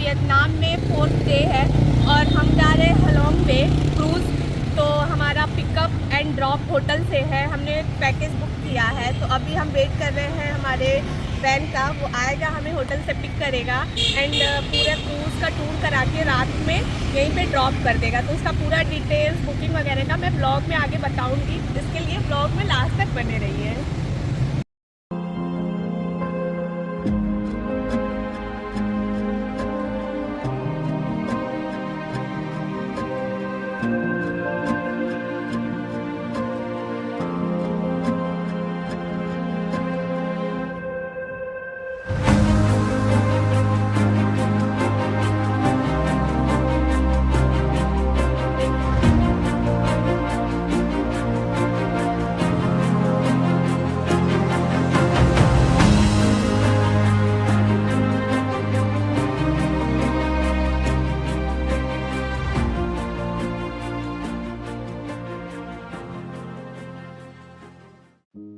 Vietnam में 4th day है और हम जा रहे हैं हेलोंग बे क्रूज़। तो हमारा पिकअप एंड ड्रॉप होटल से है, हमने पैकेज बुक किया है। तो अभी हम वेट कर रहे हैं हमारे वैन का, वो आएगा हमें होटल से पिक करेगा एंड पूरे क्रूज़ का टूर करा के रात में यहीं पे ड्रॉप कर देगा। तो उसका पूरा डिटेल्स बुकिंग वगैरह का मैं ब्लॉग में आगे बताऊँगी, इसके लिए ब्लॉग में लास्ट तक बने रहिए।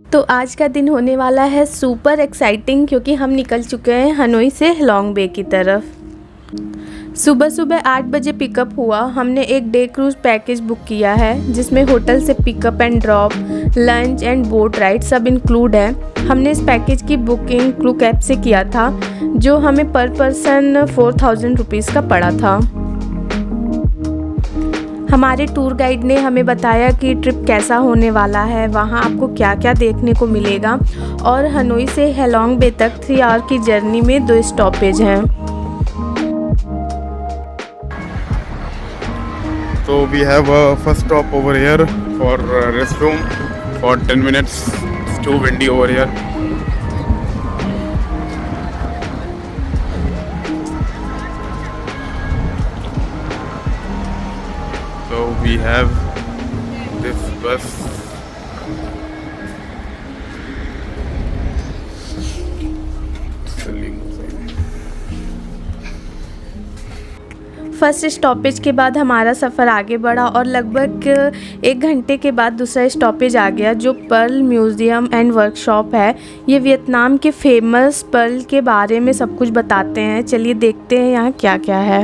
तो आज का दिन होने वाला है सुपर एक्साइटिंग, क्योंकि हम निकल चुके हैं हनोई से हेलोंग बे की तरफ। सुबह सुबह 8 बजे पिकअप हुआ। हमने एक डे क्रूज़ पैकेज बुक किया है जिसमें होटल से pickup and drop, lunch and boat ride सब इंक्लूड है। हमने इस पैकेज की बुकिंग क्लूक ऐप से किया था, जो हमें पर पर्सन 4000 रुपीज़ का पड़ा था। हमारे टूर गाइड ने हमें बताया कि ट्रिप कैसा होने वाला है, वहाँ आपको क्या क्या देखने को मिलेगा, और हनोई से हेलोंग बे तक 3 आवर की जर्नी में 2 स्टॉपेज हैं। So we have a first stop over here for restroom for 10 minutes. It's too windy over here. So we have this bus. First stoppage के बाद हमारा सफ़र आगे बढ़ा और लगभग 1 घंटे के बाद दूसरा स्टॉपेज आ गया, जो पर्ल म्यूज़ियम एंड वर्कशॉप है। ये वियतनाम के फेमस पर्ल के बारे में सब कुछ बताते हैं। चलिए देखते हैं यहाँ क्या क्या है।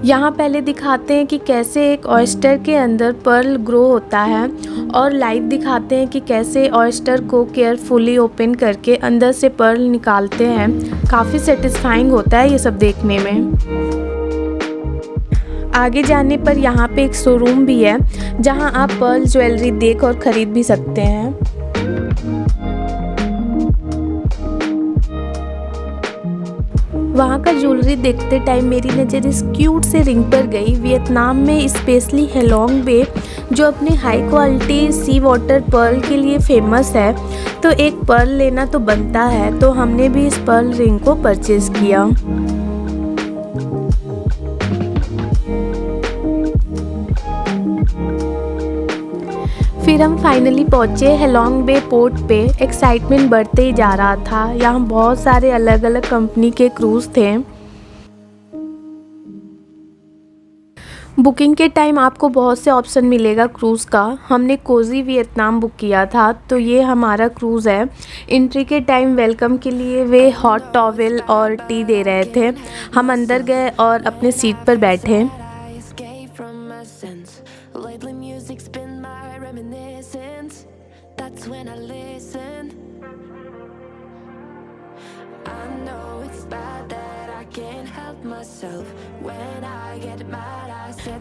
यहाँ पहले दिखाते हैं कि कैसे एक ऑयस्टर के अंदर पर्ल ग्रो होता है, और लाइव दिखाते हैं कि कैसे ऑयस्टर को केयरफुली ओपन करके अंदर से पर्ल निकालते हैं। काफ़ी सेटिस्फाइंग होता है ये सब देखने में। आगे जाने पर यहाँ पे एक शोरूम भी है, जहाँ आप पर्ल ज्वेलरी देख और ख़रीद भी सकते हैं। वहाँ का ज्वेलरी देखते टाइम मेरी नज़र इस क्यूट से रिंग पर गई। वियतनाम में स्पेशली हेलोंग बे, जो अपने हाई क्वालिटी सी वाटर पर्ल के लिए फेमस है, तो एक पर्ल लेना तो बनता है। तो हमने भी इस पर्ल रिंग को परचेज़ किया। फिर हम फाइनली पहुँचे हेलोंग बे पोर्ट पे। एक्साइटमेंट बढ़ते ही जा रहा था। यहाँ बहुत सारे अलग अलग कंपनी के क्रूज़ थे। बुकिंग के टाइम आपको बहुत से ऑप्शन मिलेगा क्रूज़ का। हमने कोजी वियतनाम बुक किया था, तो ये हमारा क्रूज़ है। एंट्री के टाइम वेलकम के लिए वे हॉट टॉवेल और टी दे रहे थे। हम अंदर गए और अपने सीट पर बैठे।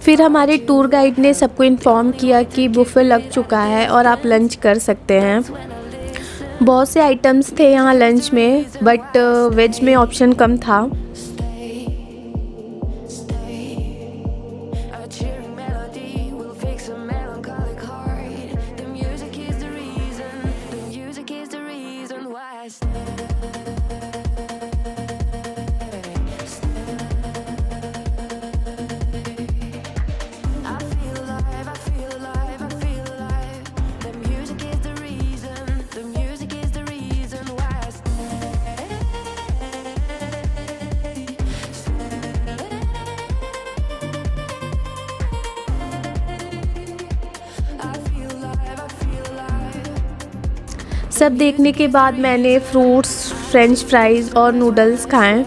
फिर हमारे टूर गाइड ने सबको इन्फॉर्म किया कि बुफे लग चुका है और आप लंच कर सकते हैं। बहुत से आइटम्स थे यहाँ लंच में, बट वेज में ऑप्शन कम था। सब देखने के बाद मैंने फ्रूट्स, फ्रेंच फ्राइज़ और नूडल्स खाएं।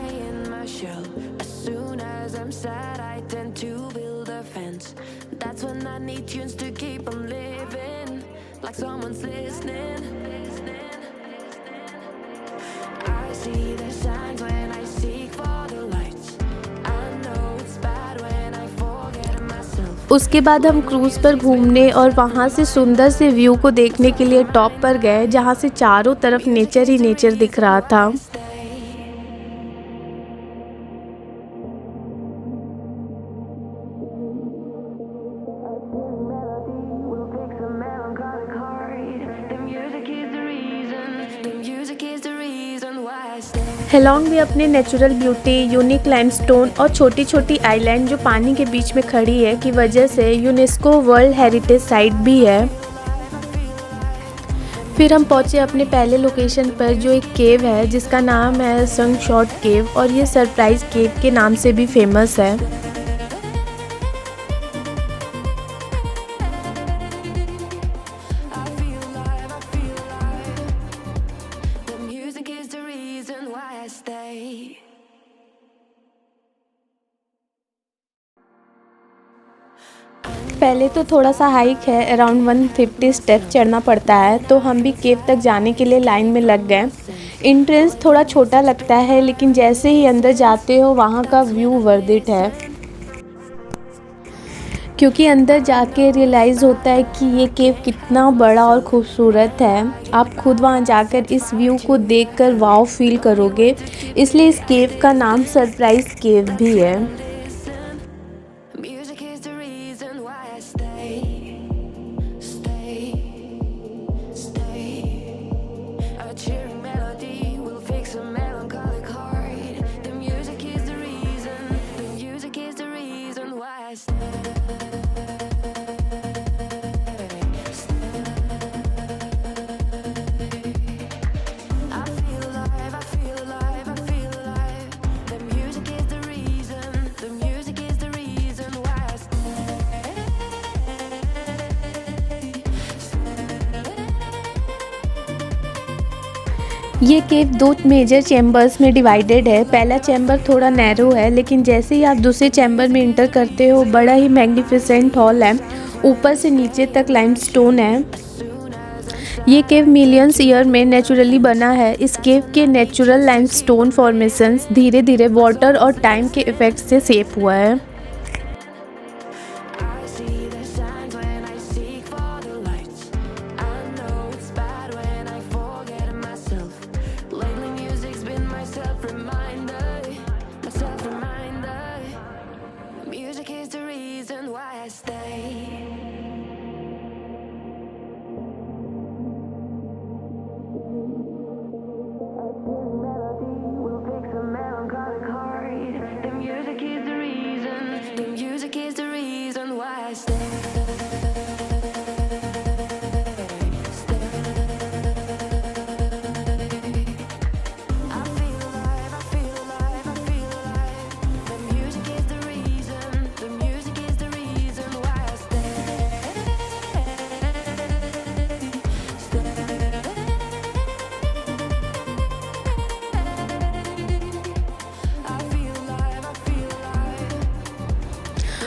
उसके बाद हम क्रूज़ पर घूमने और वहाँ से सुंदर से व्यू को देखने के लिए टॉप पर गए, जहाँ से चारों तरफ नेचर ही नेचर दिख रहा था। हेलॉन्ग भी अपने नेचुरल ब्यूटी, यूनिक लाइमस्टोन और छोटी छोटी आइलैंड जो पानी के बीच में खड़ी है की वजह से यूनेस्को वर्ल्ड हेरिटेज साइट भी है। फिर हम पहुंचे अपने पहले लोकेशन पर जो एक केव है जिसका नाम है सनशॉट केव, और ये सरप्राइज केव के नाम से भी फेमस है। पहले तो थोड़ा सा हाइक है, अराउंड 150 स्टेप चढ़ना पड़ता है, तो हम भी केव तक जाने के लिए लाइन में लग गए। एंट्रेंस थोड़ा छोटा लगता है, लेकिन जैसे ही अंदर जाते हो वहाँ का व्यू वर्थ इट है, क्योंकि अंदर जाके रियलाइज़ होता है कि ये केव कितना बड़ा और खूबसूरत है। आप खुद वहाँ जाकर इस व्यू को देखकर वाव फील करोगे, इसलिए इस केव का नाम सरप्राइज केव भी है। ये केव 2 मेजर चैम्बर्स में डिवाइडेड है। पहला चैम्बर थोड़ा नैरो है, लेकिन जैसे ही आप दूसरे चैम्बर में इंटर करते हो बड़ा ही मैग्निफिसेंट हॉल है। ऊपर से नीचे तक लाइमस्टोन है। ये केव मिलियंस ईयर में नेचुरली बना है। इस केव के नेचुरल लाइमस्टोन फॉर्मेशंस धीरे धीरे वाटर और टाइम के इफेक्ट से शेप हुआ है।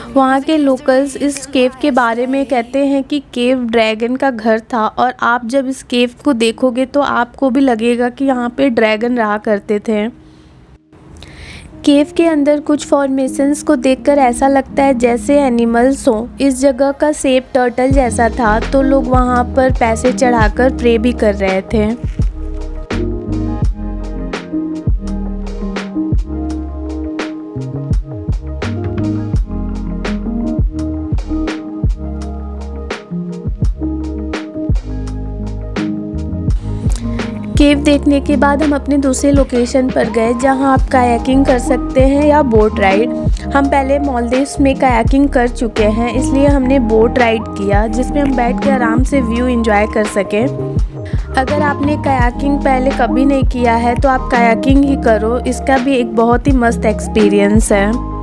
वहाँ के लोकल्स इस केव के बारे में कहते हैं कि केव ड्रैगन का घर था, और आप जब इस केव को देखोगे तो आपको भी लगेगा कि यहाँ पे ड्रैगन रहा करते थे। केव के अंदर कुछ फॉर्मेशंस को देखकर ऐसा लगता है जैसे एनिमल्स हों। इस जगह का शेप टर्टल जैसा था, तो लोग वहाँ पर पैसे चढ़ाकर प्रे भी कर रहे थे। केव देखने के बाद हम अपने दूसरे लोकेशन पर गए, जहां आप कायाकिंग कर सकते हैं या बोट राइड। हम पहले मालदीव्स में कायाकिंग कर चुके हैं, इसलिए हमने बोट राइड किया, जिसमें हम बैठ के आराम से व्यू एंजॉय कर सकें। अगर आपने कायाकिंग पहले कभी नहीं किया है तो आप कायाकिंग ही करो, इसका भी एक बहुत ही मस्त एक्सपीरियंस है।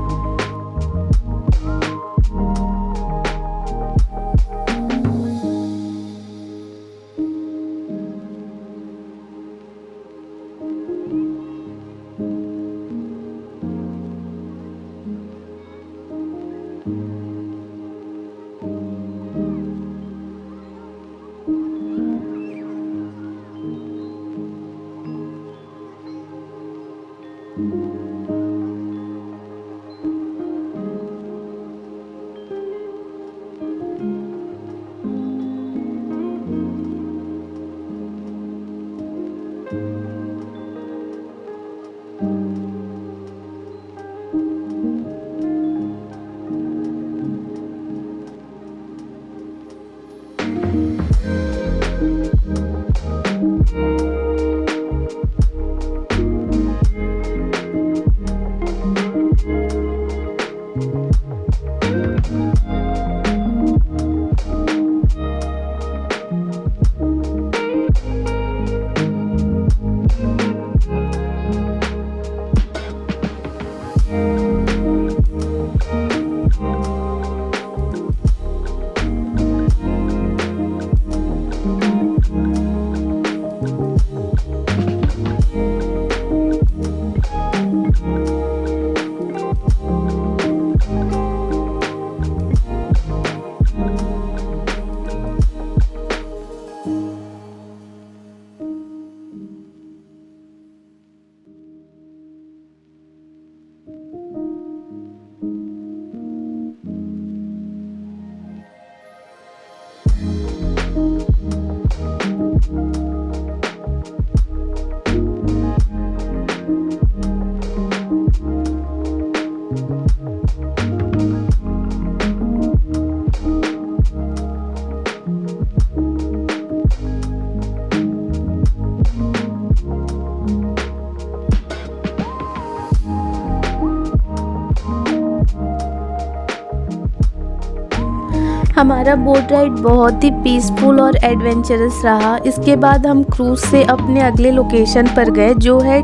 हमारा बोट राइड बहुत ही पीसफुल और एडवेंचरस रहा। इसके बाद हम क्रूज़ से अपने अगले लोकेशन पर गए जो है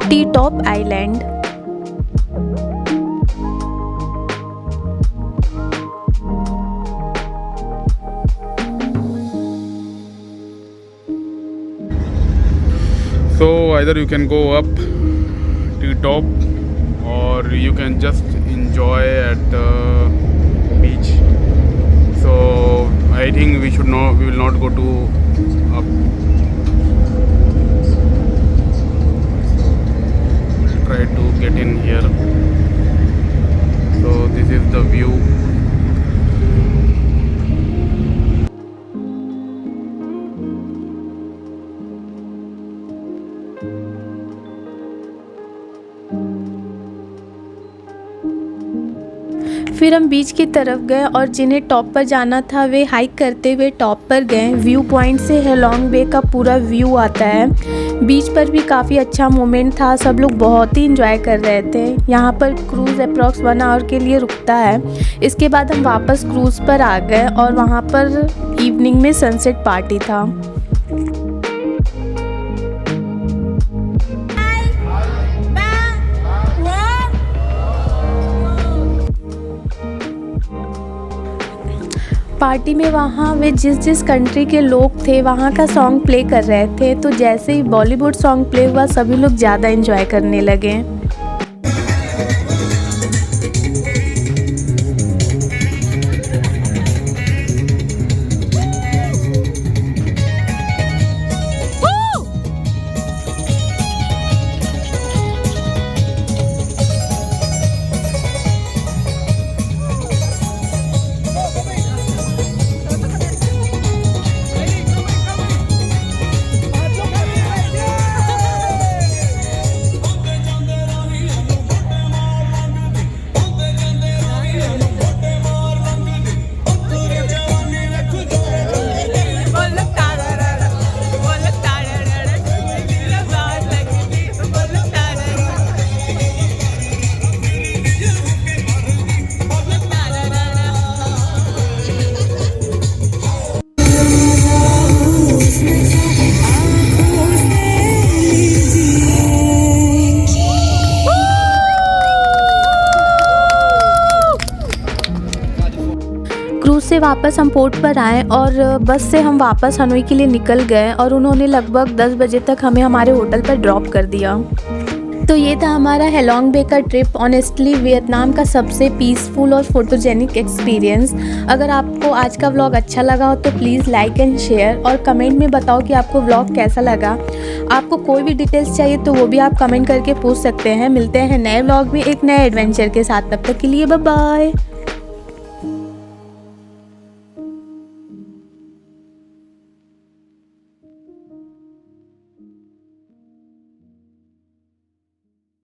T top island. So either you can go up to top or you can just enjoy at the beach. So I think we will not go to up. We'll try to get in here. So this is the view. फिर हम बीच की तरफ गए और जिन्हें top पर जाना था वे हाइक करते हुए टॉप पर गए। व्यू पॉइंट से हेलोंग बे का पूरा व्यू आता है। बीच पर भी काफ़ी अच्छा मोमेंट था, सब लोग बहुत ही इंजॉय कर रहे थे। यहाँ पर क्रूज़ अप्रॉक्स 1 आवर के लिए रुकता है। इसके बाद हम वापस क्रूज़ पर आ गए और वहाँ पर इवनिंग में सनसेट पार्टी था। पार्टी में वहाँ वे जिस कंट्री के लोग थे वहाँ का सॉन्ग प्ले कर रहे थे, तो जैसे ही बॉलीवुड सॉन्ग प्ले हुआ सभी लोग ज़्यादा एंजॉय करने लगे। क्रूज़ से वापस हम पोर्ट पर आए और बस से हम वापस हनोई के लिए निकल गए और उन्होंने लगभग 10 बजे तक हमें हमारे होटल पर ड्रॉप कर दिया। तो तो ये था हमारा हेलोंग बे का ट्रिप। ऑनेस्टली वियतनाम का सबसे पीसफुल और फोटोजेनिक एक्सपीरियंस। अगर आपको आज का व्लॉग अच्छा लगा हो तो प्लीज़ लाइक एंड शेयर और कमेंट में बताओ कि आपको व्लॉग कैसा लगा। आपको कोई भी डिटेल्स चाहिए तो वो भी आप कमेंट करके पूछ सकते हैं। मिलते हैं नए व्लॉग में एक नए एडवेंचर के साथ, तब तक के लिए बाय बाय।